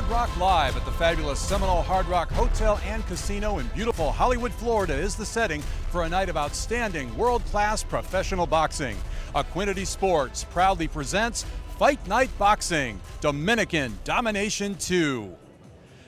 Hard Rock Live at the fabulous Seminole Hard Rock Hotel and Casino in beautiful Hollywood, Florida is the setting for a night of outstanding world-class professional boxing. Equinety Sports proudly presents Fight Night Boxing, Dominican Domination 2.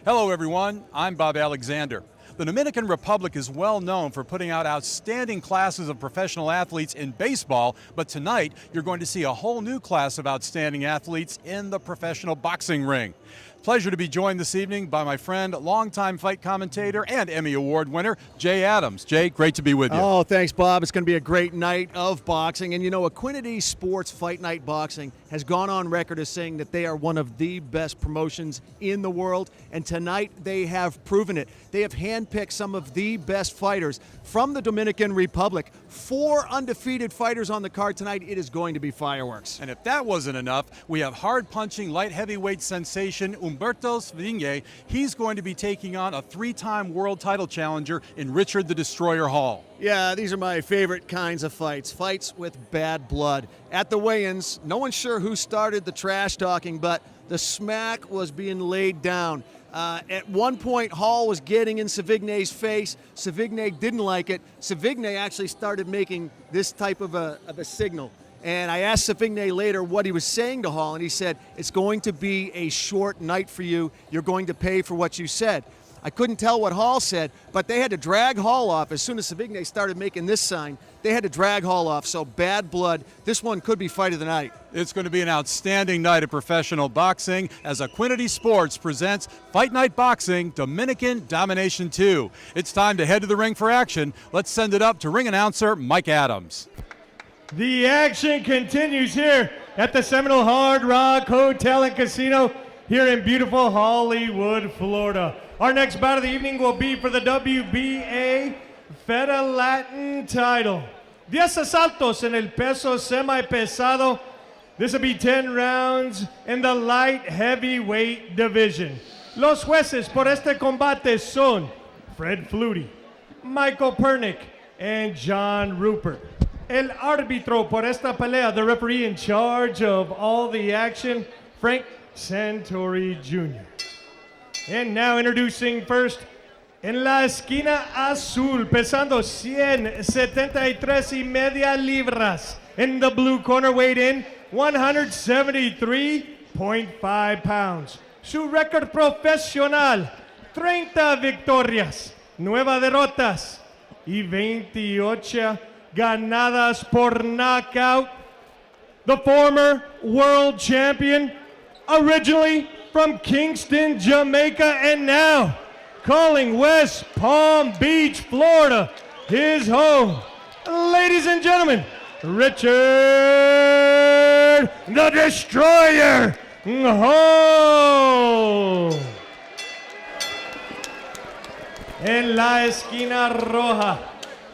Hello everyone, I'm Bob Alexander. The Dominican Republic is well known for putting out outstanding classes of professional athletes in baseball, but tonight you're going to see a whole new class of outstanding athletes in the professional boxing ring. Pleasure to be joined this evening by my friend, longtime fight commentator and Emmy Award winner, Jay Adams. Jay, great to be with you. Oh, thanks, Bob. It's going to be a great night of boxing. And you know, Equinety Sports Fight Night Boxing has gone on record as saying that they are one of the best promotions in the world. And tonight they have proven it. They have handpicked some of the best fighters from the Dominican Republic. 4 undefeated fighters on the card tonight. It is going to be fireworks. And if that wasn't enough, we have hard-punching light heavyweight sensation Humberto Savingne. He's going to be taking on a 3-time world title challenger in Richard the Destroyer Hall. Yeah, these are my favorite kinds of fights. Fights with bad blood. At the weigh-ins, no one's sure who started the trash talking, but the smack was being laid down. At one point, Hall was getting in Savigne's face. Savigny didn't like it. Savigny actually started making this type of a signal. And I asked Savigny later what he was saying to Hall, and he said, it's going to be a short night for you. You're going to pay for what you said. I couldn't tell what Hall said, but they had to drag Hall off. As soon as Savigny started making this sign, they had to drag Hall off. So bad blood. This one could be fight of the night. It's going to be an outstanding night of professional boxing as Equinety Sports presents Fight Night Boxing, Dominican Domination 2. It's time to head to the ring for action. Let's send it up to ring announcer Mike Adams. The action continues here at the Seminole Hard Rock Hotel and Casino here in beautiful Hollywood, Florida. Our next bout of the evening will be for the WBA Feda Latin title. 10 asaltos en el peso semi-pesado. This will be 10 rounds in the light heavyweight division. Los jueces por este combate son Fred Flutie, Michael Pernick, and John Rupert. El árbitro por esta pelea, the referee in charge of all the action, Frank Santori Jr. And now introducing first, en la esquina azul, pesando 173.5 libras. In the blue corner, weighed in 173.5 pounds. Su récord profesional, 30 victorias, 9 derrotas y 28 ganadas por knockout. The former world champion, originally from Kingston, Jamaica, and now calling West Palm Beach, Florida, his home. Ladies and gentlemen, Richard the Destroyer Hall. En la esquina roja,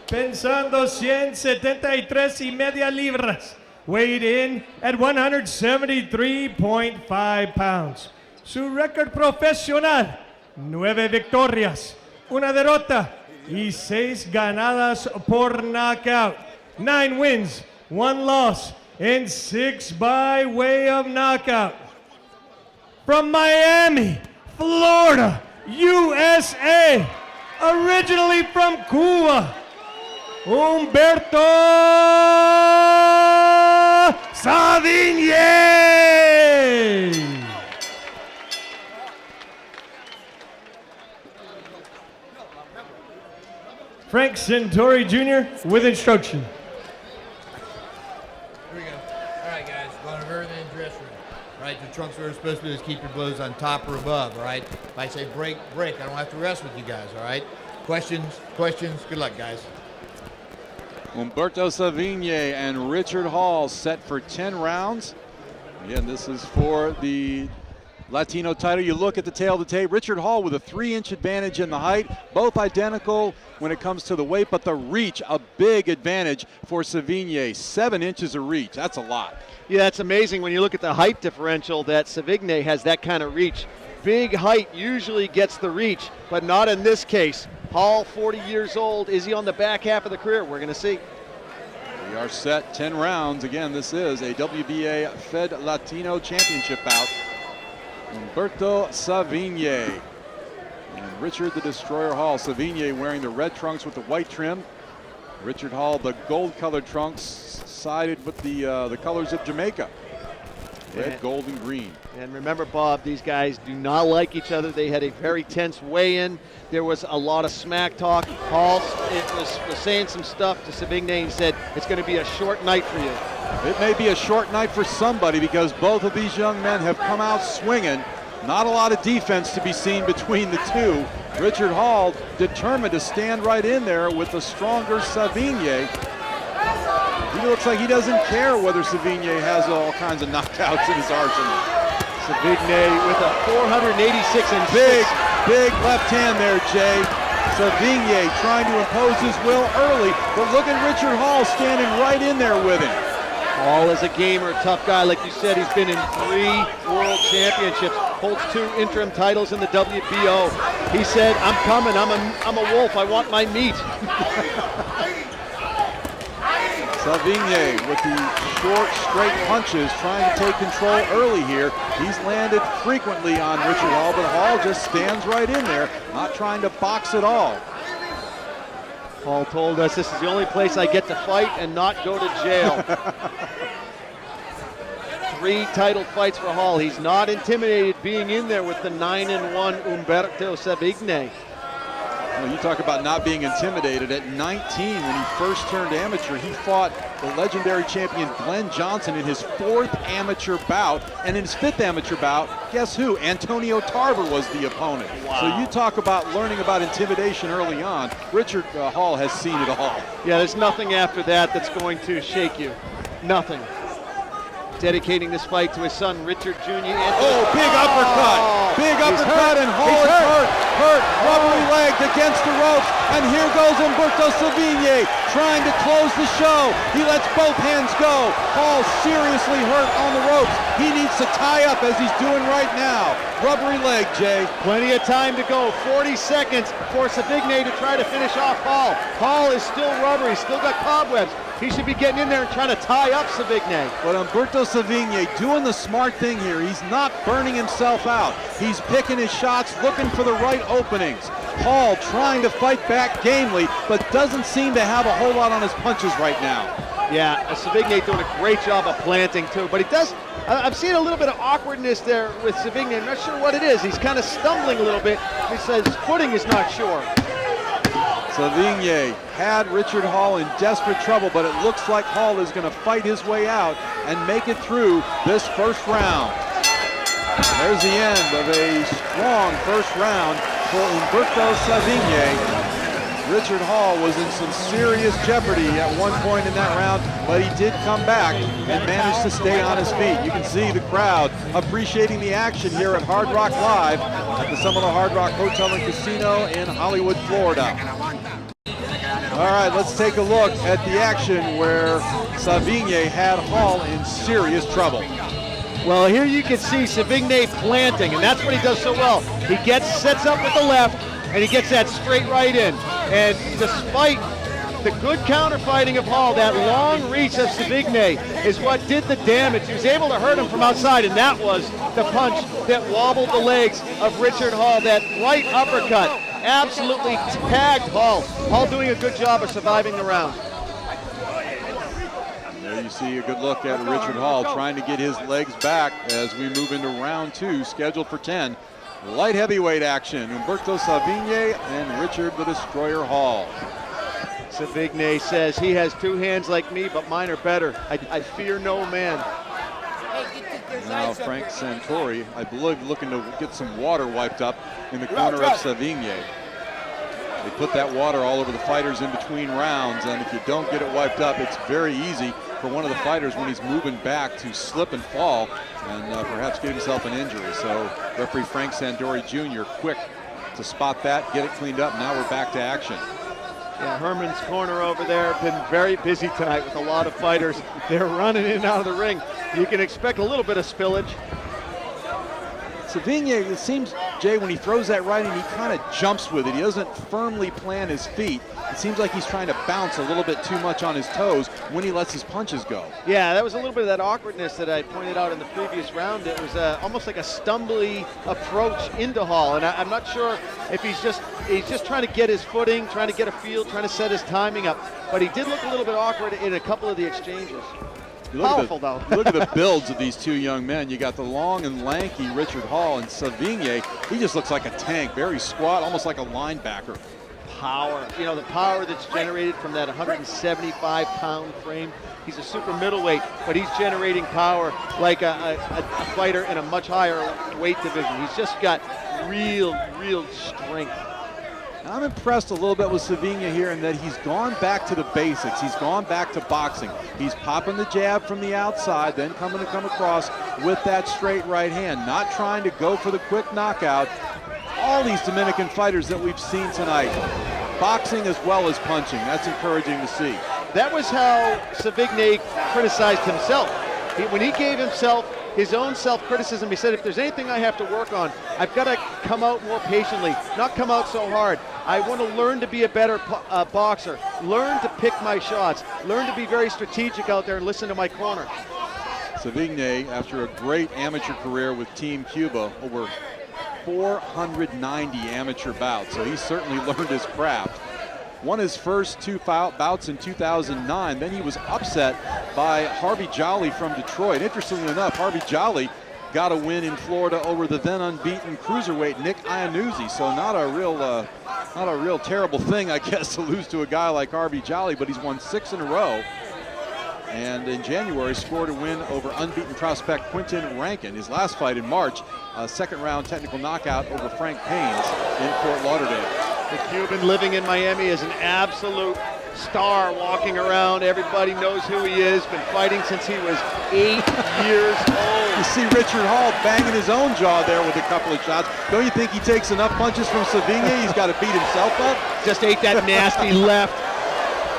pensando 173.5 libras, weighed in at 173.5 pounds. Su récord profesional, 9 victorias, 1 derrota y 6 ganadas por knockout. 9 wins, 1 loss, and 6 by way of knockout. From Miami, Florida, USA, originally from Cuba, Humberto Savingne. Frank Santori Jr. with instruction. Here we go. All right, guys, going over in the dress room. All right, the trunks where we're supposed to do is keep your blows on top or above, all right? If I say break, break, I don't have to rest with you guys, all right? Questions? Good luck, guys. Humberto Savingne and Richard Hall set for 10 rounds. Again, this is for the Latino title. You look at the tail of the tape, Richard Hall with a 3-inch advantage in the height, both identical when it comes to the weight, but the reach, a big advantage for Savingne. 7 inches of reach, that's a lot. Yeah, it's amazing when you look at the height differential that Savingne has that kind of reach. Big height usually gets the reach, but not in this case. Hall, 40 years old. Is he on the back half of the career? We're going to see. We are set 10 rounds. Again, this is a WBA Fed Latino Championship bout. Umberto Savigny and Richard the Destroyer Hall. Savigny wearing the red trunks with the white trim. Richard Hall, the gold-colored trunks, sided with the colors of Jamaica. Red, gold, and green. And remember, Bob, these guys do not like each other. They had a very tense weigh-in. There was a lot of smack talk. Hall was saying some stuff to Savigny and said, it's going to be a short night for you. It may be a short night for somebody because both of these young men have come out swinging. Not a lot of defense to be seen between the two. Richard Hall determined to stand right in there with the stronger Savigny. He looks like he doesn't care whether Savigny has all kinds of knockouts in his arsenal. Savigny with a 486 and Big left hand there, Jay. Savigny trying to impose his will early, but look at Richard Hall standing right in there with him. Hall is a gamer, tough guy. Like you said, he's been in 3 world championships, holds 2 interim titles in the WBO. He said, I'm coming, I'm a wolf, I want my meat. Savigny with the short, straight punches, trying to take control early here. He's landed frequently on Richard Hall, but Hall just stands right in there, not trying to box at all. Hall told us this is the only place I get to fight and not go to jail. 3 title fights for Hall. He's not intimidated being in there with the 9-1 Umberto Savigny. Well, you talk about not being intimidated. At 19, when he first turned amateur, he fought the legendary champion Glenn Johnson in his 4th amateur bout. And in his 5th amateur bout, guess who? Antonio Tarver was the opponent. Wow. So you talk about learning about intimidation early on. Richard Hall has seen it all. Yeah, there's nothing after that that's going to shake you. Nothing. Dedicating this fight to his son, Richard Jr. Oh, big uppercut. Big uppercut, and Hall is hurt. Rubbery legged against the ropes. And here goes Umberto Savigny trying to close the show. He lets both hands go. Hall seriously hurt on the ropes. He needs to tie up as he's doing right now. Rubbery leg, Jay. Plenty of time to go. 40 seconds for Savigny to try to finish off Hall. Hall is still rubbery, still got cobwebs. He should be getting in there and trying to tie up Savigny. But Umberto Savigny doing the smart thing here. He's not burning himself out. He's picking his shots, looking for the right openings. Hall trying to fight back gamely, but doesn't seem to have a whole lot on his punches right now. Yeah, Savigny doing a great job of planting too, but he does, I've seen a little bit of awkwardness there with Savigny. I'm not sure what it is. He's kind of stumbling a little bit. He says footing is not sure. Savigny had Richard Hall in desperate trouble, but it looks like Hall is going to fight his way out and make it through this first round. There's the end of a strong first round for Umberto Savigny. Richard Hall was in some serious jeopardy at one point in that round, but he did come back and managed to stay on his feet. You can see the crowd appreciating the action here at Hard Rock Live at the Seminole Hard Rock Hotel and Casino in Hollywood, Florida. All right, let's take a look at the action where Savigny had Hall in serious trouble. Well, here you can see Savigny planting, and that's what he does so well. He sets up with the left, and he gets that straight right in. And despite the good counterfighting of Hall, that long reach of Savigny is what did the damage. He was able to hurt him from outside, and that was the punch that wobbled the legs of Richard Hall. That right uppercut absolutely tagged Hall. Hall doing a good job of surviving the round. There you see a good look at Richard Hall trying to get his legs back as we move into round 2, scheduled for 10. Light heavyweight action, Umberto Savigny and Richard the Destroyer Hall. Savigny says he has 2 hands like me, but mine are better. I fear no man. Now Frank Santori, I believe, looking to get some water wiped up in the corner of Savigny. They put that water all over the fighters in between rounds, and if you don't get it wiped up, it's very easy for one of the fighters when he's moving back to slip and fall and perhaps get himself an injury. So referee Frank Santori Jr. quick to spot that, get it cleaned up. Now we're back to action. Yeah, Herman's Corner over there been very busy tonight with a lot of fighters. They're running in and out of the ring. You can expect a little bit of spillage. Savigny, it seems Jay, when he throws that right in, he kind of jumps with it. He doesn't firmly plant his feet. It seems like he's trying to bounce a little bit too much on his toes when he lets his punches go. Yeah, that was a little bit of that awkwardness that I pointed out in the previous round. It was almost like a stumbly approach into Hall, and I'm not sure if he's just trying to get his footing, trying to get a feel, trying to set his timing up. But he did look a little bit awkward in a couple of the exchanges. Powerful, though. Look at the builds of these two young men. You got the long and lanky Richard Hall, and Savigny. He just looks like a tank, very squat, almost like a linebacker. Power, the power that's generated from that 175-pound frame. He's a super middleweight, but he's generating power like a fighter in a much higher weight division. He's just got real strength. I'm impressed a little bit with Savigny here in that he's gone back to the basics. He's gone back to boxing. He's popping the jab from the outside, then come across with that straight right hand, not trying to go for the quick knockout. All these Dominican fighters that we've seen tonight, boxing as well as punching. That's encouraging to see. That was how Savigny criticized himself. When he gave himself his own self-criticism, he said, if there's anything I have to work on, I've got to come out more patiently, not come out so hard. I want to learn to be a better boxer, learn to pick my shots, learn to be very strategic out there and listen to my corner. Savigny, after a great amateur career with Team Cuba, over 490 amateur bouts, so he certainly learned his craft. Won his first two bouts in 2009. Then he was upset by Harvey Jolly from Detroit. Interestingly enough, Harvey Jolly got a win in Florida over the then unbeaten cruiserweight Nick Iannuzzi. So not a real terrible thing, I guess, to lose to a guy like Harvey Jolly. But he's won 6 in a row. And in January, scored a win over unbeaten prospect Quinton Rankin. His last fight in March, a second-round technical knockout over Frank Paines in Fort Lauderdale. The Cuban living in Miami is an absolute star walking around. Everybody knows who he is. Been fighting since he was 8 years old. You see Richard Hall banging his own jaw there with a couple of shots. Don't you think he takes enough punches from Savigny? He's got to beat himself up. Just ate that nasty left.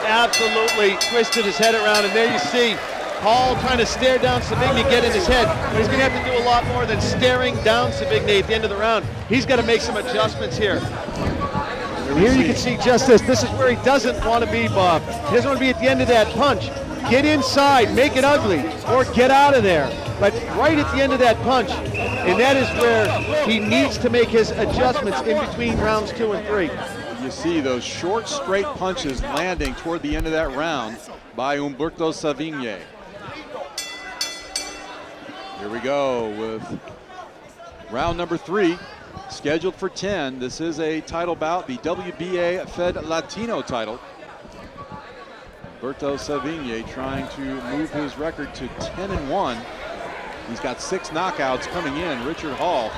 Absolutely twisted his head around, and there you see Hall trying to stare down Savigny, get in his head, but he's going to have to do a lot more than staring down Savigny at the end of the round. He's got to make some adjustments here. Here you can see just this. This is where he doesn't want to be, Bob. He doesn't want to be at the end of that punch. Get inside, make it ugly, or get out of there. But right at the end of that punch, and that is where he needs to make his adjustments in between rounds 2 and 3. You see those short, straight punches landing toward the end of that round by Humberto Savigny. Here we go with round number 3, scheduled for 10. This is a title bout, the WBA Fed Latino title. Humberto Savigny trying to move his record to 10-1. He's got 6 knockouts coming in. Richard Hall,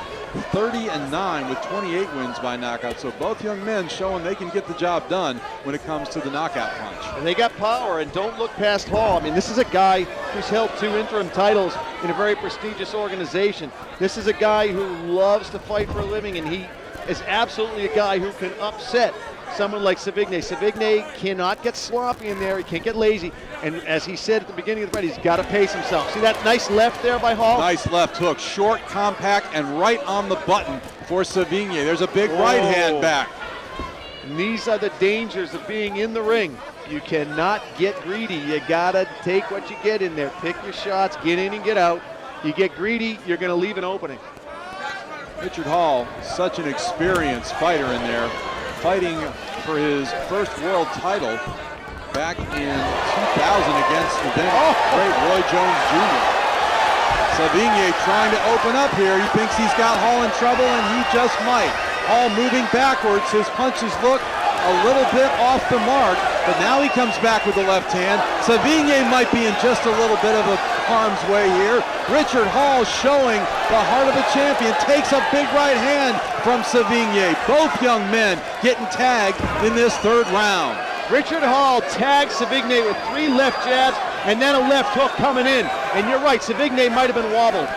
30-9 with 28 wins by knockout. So both young men showing they can get the job done when it comes to the knockout punch. And they got power, and don't look past Hall. I mean, this is a guy who's held 2 interim titles in a very prestigious organization. This is a guy who loves to fight for a living, and he is absolutely a guy who can upset someone like Savigny. Savigny cannot get sloppy in there. He can't get lazy. And as he said at the beginning of the fight, he's got to pace himself. See that nice left there by Hall? Nice left hook, short, compact, and right on the button for Savigny. There's a big right hand back. And these are the dangers of being in the ring. You cannot get greedy. You got to take what you get in there. Pick your shots, get in and get out. You get greedy, you're going to leave an opening. Richard Hall, such an experienced fighter in there, fighting for his first world title back in 2000 against the then great Roy Jones Jr. Savigny trying to open up here. He thinks he's got Hall in trouble, and he just might. Hall moving backwards. His punches look a little bit off the mark, but now he comes back with the left hand. Savigny might be in just a little bit of a harm's way here. Richard Hall showing the heart of a champion, takes a big right hand from Savigny. Both young men getting tagged in this 3rd round. Richard Hall tagged Savigny with 3 left jabs and then a left hook coming in. And you're right, Savigny might have been wobbled.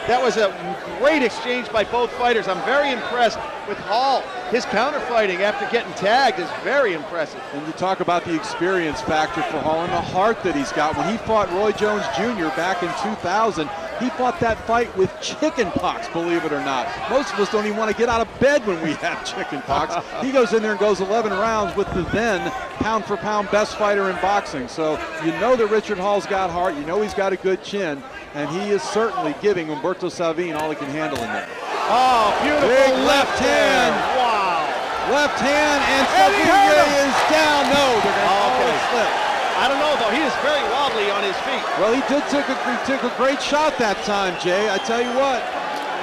That was a great exchange by both fighters. I'm very impressed with Hall. His counterfighting after getting tagged is very impressive. And you talk about the experience factor for Hall and the heart that he's got. When he fought Roy Jones Jr. back in 2000, He fought that fight with chicken pox, believe it or not. Most of us don't even want to get out of bed when we have chicken pox. He goes in there and goes 11 rounds with the then pound-for-pound best fighter in boxing. So you know that Richard Hall's got heart. You know he's got a good chin. And he is certainly giving Humberto Savin all he can handle in there. Oh, beautiful Big left hand. Wow. Left hand, and Savigny is down. No, they're going to call it a slip. I don't know, though. He is very wobbly on his feet. Well, he took a great shot that time, Jay. I tell you what,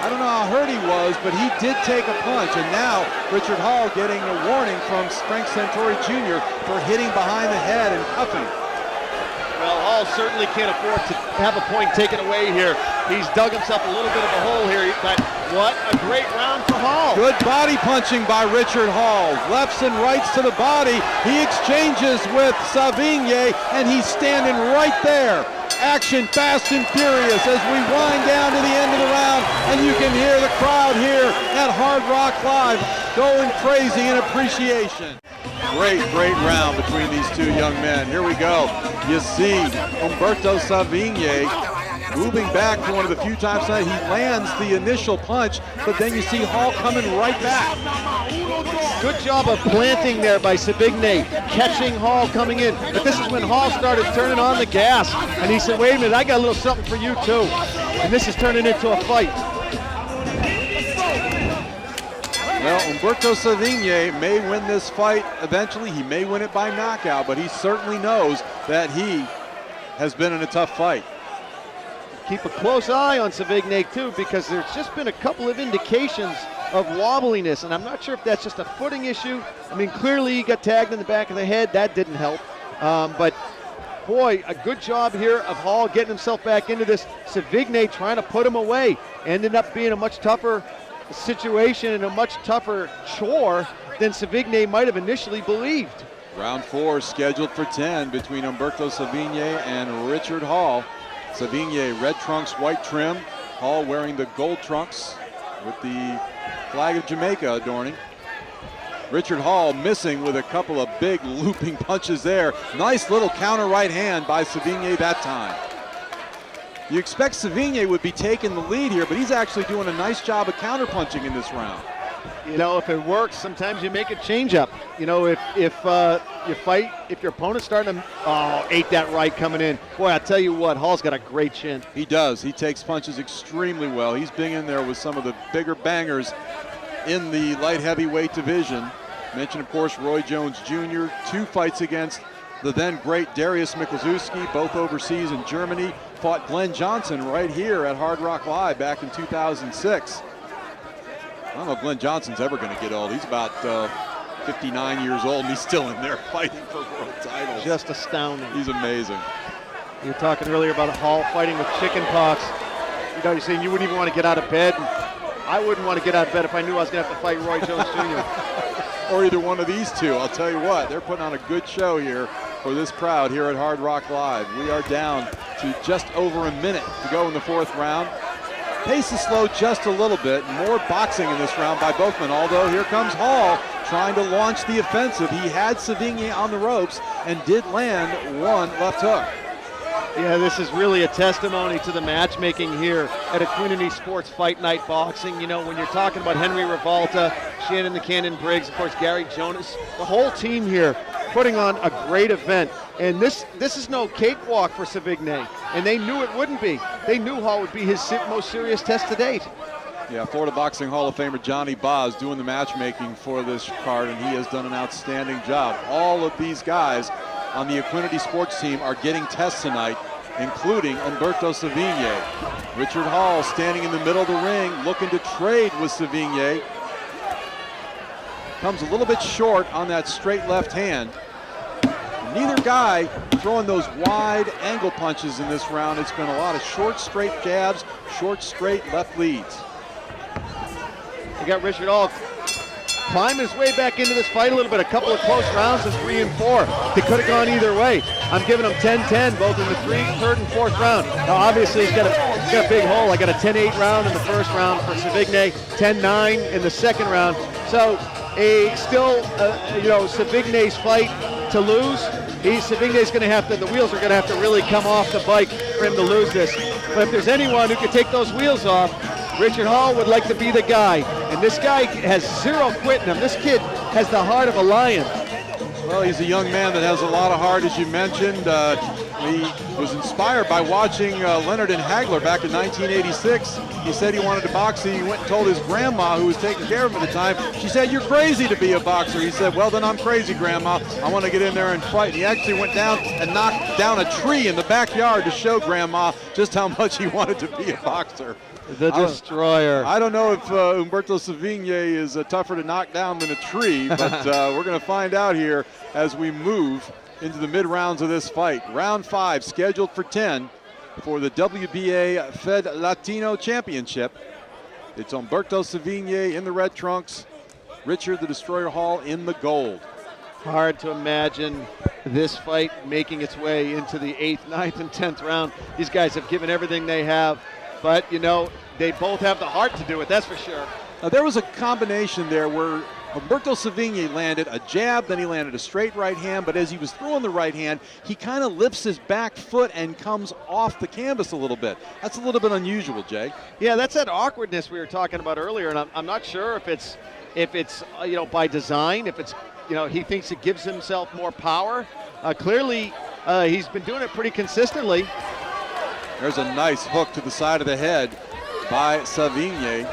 I don't know how hurt he was, but he did take a punch. And now Richard Hall getting a warning from Frank Santori Jr. for hitting behind the head and cuffing. Well, Hall certainly can't afford to have a point taken away here. He's dug himself a little bit of a hole here, but what a great round for Hall. Good body punching by Richard Hall. Lefts and rights to the body. He exchanges with Savigny, and he's standing right there. Action fast and furious as we wind down to the end of the round, and you can hear the crowd here at Hard Rock Live going crazy in appreciation. Great round between these two young men. Here we go. You see Humberto Savigny moving back for one of the few times tonight. He lands the initial punch, but then you see Hall coming right back. Good job of planting there by Savigny, catching Hall coming in. But this is when Hall started turning on the gas, and he said, wait a minute, I got a little something for you too. And this is turning into a fight. Well, Humberto Savigny may win this fight eventually. He may win it by knockout, but he certainly knows that he has been in a tough fight. Keep a close eye on Savigny too, because there's just been a couple of indications of wobbliness, and I'm not sure if that's just a footing issue. I mean, clearly he got tagged in the back of the head. That didn't help. But boy, a good job here of Hall getting himself back into this. Savigny trying to put him away. Ended up being a much tougher situation and a much tougher chore than Savigny might have initially believed. Round 4 scheduled for 10 between Humberto Savigny and Richard Hall. Savigny red trunks, white trim. Hall wearing the gold trunks with the flag of Jamaica adorning. Richard Hall missing with a couple of big looping punches there. Nice little counter right hand by Savigny that time. You expect Savigny would be taking the lead here, but he's actually doing a nice job of counterpunching in this round. You know, if it works, sometimes you make a change-up. You know, if you fight, if your opponent's starting to, ate that right coming in. Boy, I tell you what, Hall's got a great chin. He does. He takes punches extremely well. He's been in there with some of the bigger bangers in the light heavyweight division. Mentioned, of course, Roy Jones Jr., 2 fights against the then great Darius Mikuszewski, both overseas in Germany. Fought Glenn Johnson right here at Hard Rock Live back in 2006. I don't know if Glenn Johnson's ever going to get old. He's about 59 years old, and he's still in there fighting for world titles. Just astounding. He's amazing. You were talking earlier about Hall fighting with chicken pox. You know, you're saying you wouldn't even want to get out of bed. I wouldn't want to get out of bed if I knew I was going to have to fight Roy Jones Jr. Or either one of these two. I'll tell you what, they're putting on a good show here for this crowd here at Hard Rock Live. We are down to just over a minute to go in the 4th round. Pace is slowed just a little bit. More boxing in this round by both men, although here comes Hall trying to launch the offensive. He had Savigny on the ropes and did land one left hook. Yeah, this is really a testimony to the matchmaking here at Equinity Sports Fight Night Boxing. You know, when you're talking about Henry Revolta, Shannon the Cannon Briggs, of course, Gary Jonas, the whole team here putting on a great event. And this is no cakewalk for Savigny, and they knew it wouldn't be. They knew Hall would be his most serious test to date. Yeah, Florida Boxing Hall of Famer Johnny Boz doing the matchmaking for this card, and he has done an outstanding job. All of these guys on the Equinity Sports team are getting tests tonight, including Humberto Savigny. Richard Hall standing in the middle of the ring, looking to trade with Savigny. Comes a little bit short on that straight left hand. Neither guy throwing those wide angle punches in this round. It's been a lot of short, straight jabs, short, straight left leads. You got Richard Hall climbing his way back into this fight a little bit. A couple of close rounds in 3 and 4. They could have gone either way. I'm giving him 10-10 both in the 3rd and 4th round. Now obviously he's got a big hole. I got a 10-8 round in the 1st round for Savigny, 10-9 in the 2nd round. So Savigny's fight to lose. Savigny's going to have to, the wheels are going to have to really come off the bike for him to lose this. But if there's anyone who could take those wheels off, Richard Hall would like to be the guy. And this guy has zero quit in him. This kid has the heart of a lion. Well, he's a young man that has a lot of heart, as you mentioned. He was inspired by watching Leonard and Hagler back in 1986. He said he wanted to box. He went and told his grandma, who was taking care of him at the time. She said, "You're crazy to be a boxer." He said, "Well, then I'm crazy, Grandma. I want to get in there and fight." And he actually went down and knocked down a tree in the backyard to show Grandma just how much he wanted to be a boxer. The Destroyer. I don't know if Humberto Savigny is tougher to knock down than a tree, but we're going to find out here as we move into the mid-rounds of this fight. Round 5 scheduled for 10 for the WBA Fed Latino Championship. It's Humberto Savigny in the red trunks, Richard the Destroyer Hall in the gold. Hard to imagine this fight making its way into the 8th, 9th, and 10th round. These guys have given everything they have, but you know, they both have the heart to do it, that's for sure. Now, there was a combination there where Humberto Savigny landed a jab, then he landed a straight right hand, but as he was throwing the right hand, he kind of lifts his back foot and comes off the canvas a little bit. That's a little bit unusual, Jay. Yeah, that's that awkwardness we were talking about earlier, and I'm not sure if it's you know, by design, if it's, you know, he thinks it gives himself more power. Clearly, he's been doing it pretty consistently. There's a nice hook to the side of the head by Savigny.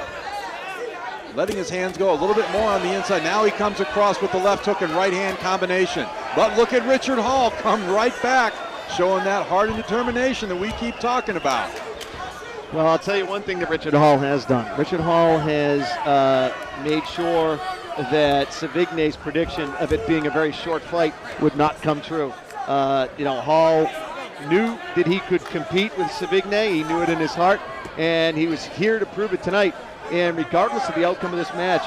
Letting his hands go a little bit more on the inside. Now he comes across with the left hook and right hand combination. But look at Richard Hall come right back, showing that heart and determination that we keep talking about. Well, I'll tell you one thing that Richard Hall has done. Richard Hall has made sure that Savigny's prediction of it being a very short fight would not come true. You know, Hall knew that he could compete with Savigny. He knew it in his heart, and he was here to prove it tonight. And regardless of the outcome of this match,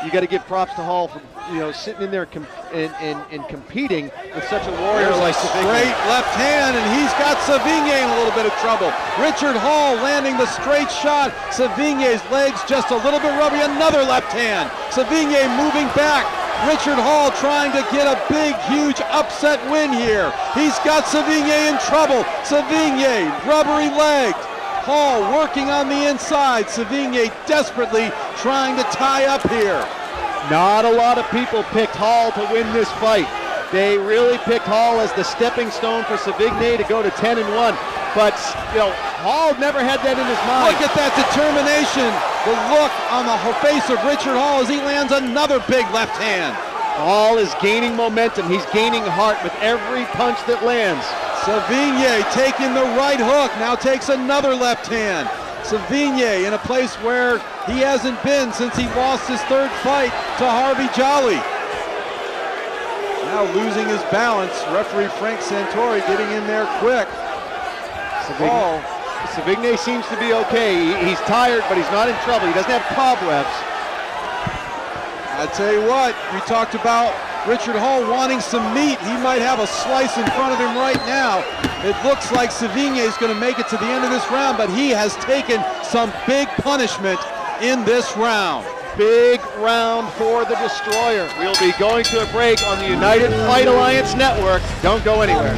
you got to give props to Hall for, you know, sitting in there and competing with such a warrior like Savigny. Straight left hand, and he's got Savigny in a little bit of trouble. Richard Hall landing the straight shot. Savigny's legs just a little bit rubbery. Another left hand. Savigny moving back. Richard Hall trying to get a big, huge upset win here. He's got Savigny in trouble. Savigny, rubbery legged. Hall working on the inside. Savigny desperately trying to tie up here. Not a lot of people picked Hall to win this fight. They really picked Hall as the stepping stone for Savigny to go to 10-1. But, you know, Hall never had that in his mind. Look at that determination. The look on the face of Richard Hall as he lands another big left hand. Hall is gaining momentum. He's gaining heart with every punch that lands. Savigny taking the right hook, now takes another left hand. Savigny in a place where he hasn't been since he lost his 3rd fight to Harvey Jolly. Now losing his balance, referee Frank Santori getting in there quick. Savigny seems to be okay. He's tired, but he's not in trouble. He doesn't have cobwebs. I tell you what, we talked about Richard Hall wanting some meat. He might have a slice in front of him right now. It looks like Savigny is going to make it to the end of this round, but he has taken some big punishment in this round. Big round for the Destroyer. We'll be going to a break on the United Fight Alliance Network. Don't go anywhere.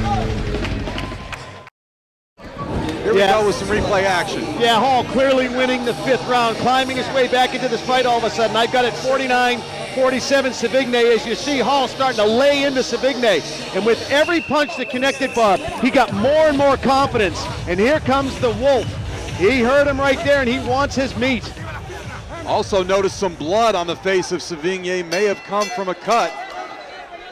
Here we go with some replay action. Yeah, Hall clearly winning the 5th round, climbing his way back into this fight all of a sudden. I've got it 49-47 Savigny. As you see, Hall starting to lay into Savigny. And with every punch that connected, Bob, he got more and more confidence. And here comes the Wolf. He heard him right there, and he wants his meat. Also notice some blood on the face of Savigny. May have come from a cut.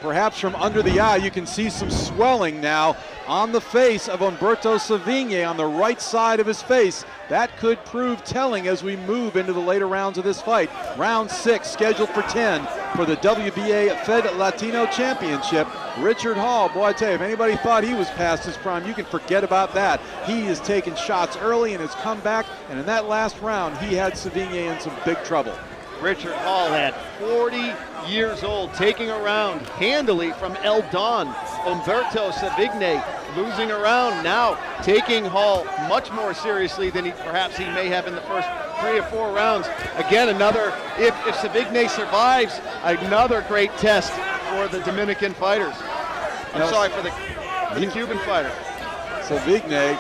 Perhaps from under the eye. You can see some swelling now on the face of Humberto Savigny on the right side of his face. That could prove telling as we move into the later rounds of this fight. Round 6 scheduled for 10 for the WBA Fed Latino Championship. Richard Hall, boy, I tell you, if anybody thought he was past his prime, you can forget about that. He has taken shots early and has come back, and in that last round, he had Savigny in some big trouble. Richard Hall at 40 years old, taking a round handily from El Don. Humberto Savigny losing a round, now taking Hall much more seriously than perhaps he may have in the first 3 or 4 rounds. Again, another, if Savigny survives, another great test for the Dominican fighters. I'm sorry, for the Cuban fighter. Savigny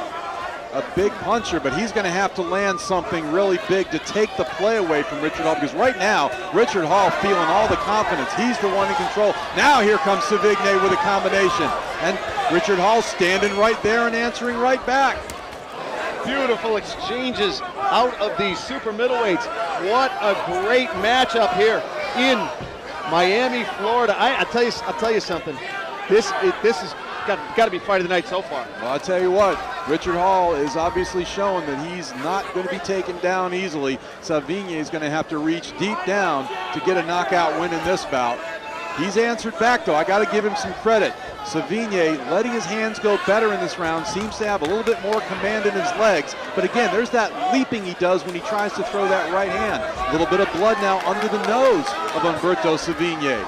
a big puncher, but he's going to have to land something really big to take the play away from Richard Hall, because right now, Richard Hall feeling all the confidence. He's the one in control. Now here comes Savigny with a combination, and Richard Hall standing right there and answering right back. Beautiful exchanges out of these super middleweights. What a great matchup here in Miami, Florida. I'll tell you something. This is got to be fight of the night so far. Well, I'll tell you what, Richard Hall is obviously showing that he's not going to be taken down easily. Savigny is going to have to reach deep down to get a knockout win in this bout. He's answered back, though. I got to give him some credit. Savigny letting his hands go better in this round, seems to have a little bit more command in his legs. But again, there's that leaping he does when he tries to throw that right hand. A little bit of blood now under the nose of Humberto Savigny.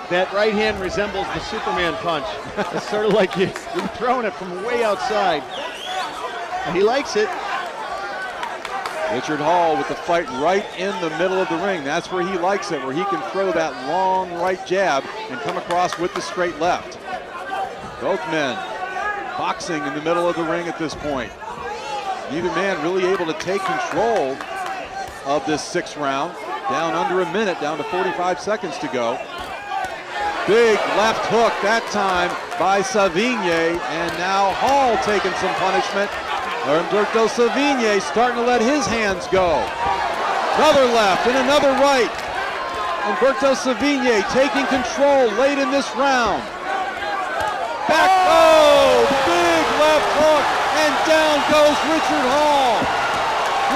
That right hand resembles the Superman punch. It's sort of like you're throwing it from way outside. And he likes it. Richard Hall with the fight right in the middle of the ring. That's where he likes it, where he can throw that long right jab and come across with the straight left. Both men boxing in the middle of the ring at this point. Neither man really able to take control of this sixth round. Down under a minute, down to 45 seconds to go. Big left hook that time by Savigny, and now Hall taking some punishment. Humberto Savigny starting to let his hands go. Another left and another right. Humberto Savigny taking control late in this round. Back, oh, big left hook, and down goes Richard Hall.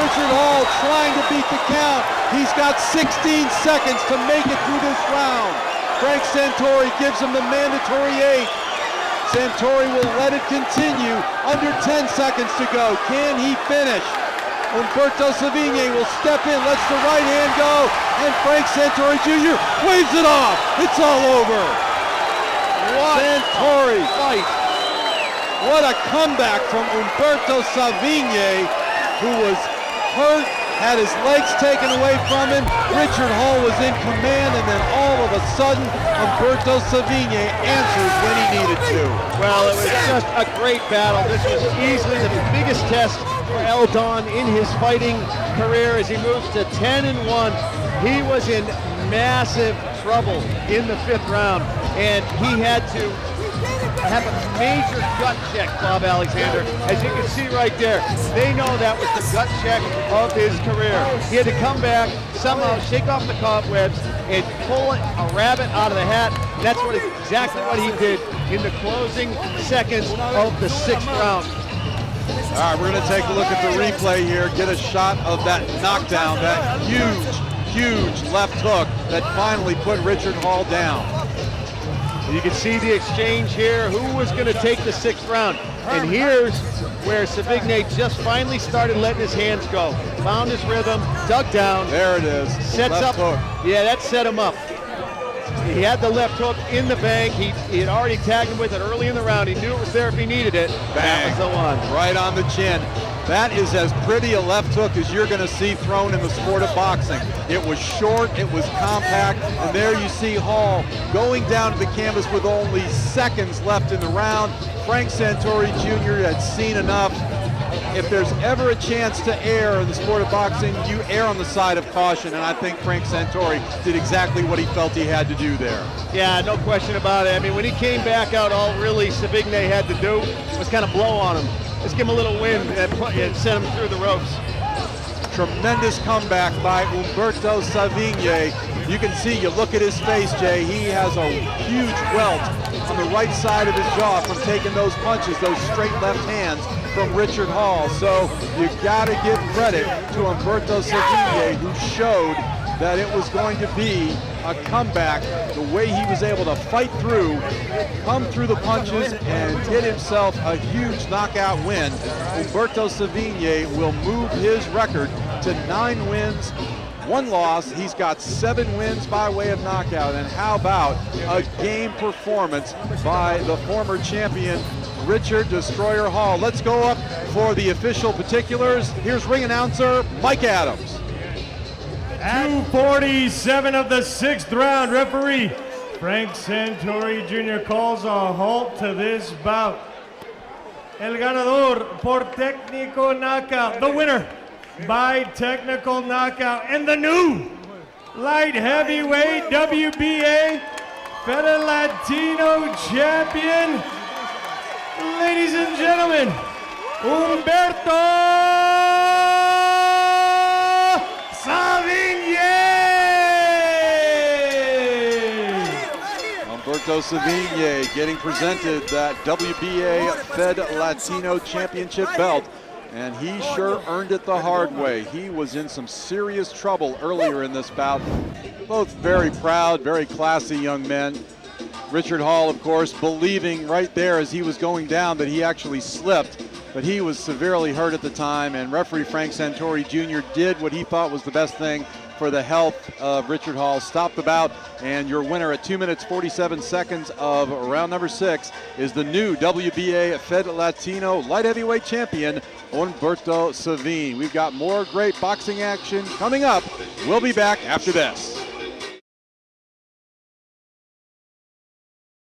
Richard Hall trying to beat the count. He's got 16 seconds to make it through this round. Frank Santori gives him the mandatory 8. Santori will let it continue. Under 10 seconds to go. Can he finish? Humberto Savigny will step in, lets the right hand go, and Frank Santori Jr. waves it off. It's all over. What Santori fight. What a comeback from Humberto Savigny, who was hurt, had his legs taken away from him. Richard Hall was in command, and then all of a sudden, Humberto Savigny answered when he needed to. Well, it was just a great battle. This was easily the biggest test for Eldon in his fighting career as he moves to 10-1. He was in massive trouble in the fifth round, and he had to have a major gut check, Bob Alexander. As you can see right there, they know that was the gut check of his career. He had to come back, somehow shake off the cobwebs and pull a rabbit out of the hat. And that's exactly what he did in the closing seconds of the sixth round. All right, we're going to take a look at the replay here, get a shot of that knockdown, that huge left hook that finally put Richard Hall down. You can see the exchange here. Who was going to take the sixth round? And here's where Savigny just finally started letting his hands go. Found his rhythm, dug down. There it is. Sets left up. Hook. Yeah, that set him up. He had the left hook in the bank. He had already tagged him with it early in the round. He knew it was there if he needed it. Bang. That was the one. Right on the chin. That is as pretty a left hook as you're going to see thrown in the sport of boxing. It was short, it was compact, and there you see Hall going down to the canvas with only seconds left in the round. Frank Santori Jr. had seen enough. If there's ever a chance to err in the sport of boxing, you err on the side of caution, and I think Frank Santori did exactly what he felt he had to do there. Yeah, no question about it. I mean, when he came back out, all really Savigny had to do was kind of blow on him. Let's give him a little wind and send him through the ropes. Tremendous comeback by Humberto Savigny. You can see, you look at his face, Jay, he has a huge welt on the right side of his jaw from taking those punches, those straight left hands from Richard Hall. So you got to give credit to Humberto Savigny, who showed that it was going to be a comeback, the way he was able to fight through, come through the punches, and get himself a huge knockout win. Humberto Savigny will move his record to 9 wins, 1 loss. He's got 7 wins by way of knockout. And how about a game performance by the former champion, Richard Destroyer Hall. Let's go up for the official particulars. Here's ring announcer Mike Adams. 2:47 of the 6th round. Referee Frank Santori Jr. calls a halt to this bout. El ganador por técnico knockout. The winner by technical knockout. And the new light heavyweight WBA Fed Latino champion, ladies and gentlemen, Humberto Savigne! Humberto Savigne getting presented that WBA Fed Latino Championship belt, and he sure earned it the hard way. He was in some serious trouble earlier in this bout. Both very proud, very classy young men. Richard Hall, of course, believing right there as he was going down that he actually slipped, but he was severely hurt at the time, and referee Frank Santori Jr. did what he thought was the best thing for the health of Richard Hall. Stopped the bout, and your winner at 2 minutes 47 seconds of round number 6 is the new WBA Fed Latino light heavyweight champion, Humberto Savigne. We've got more great boxing action coming up. We'll be back after this.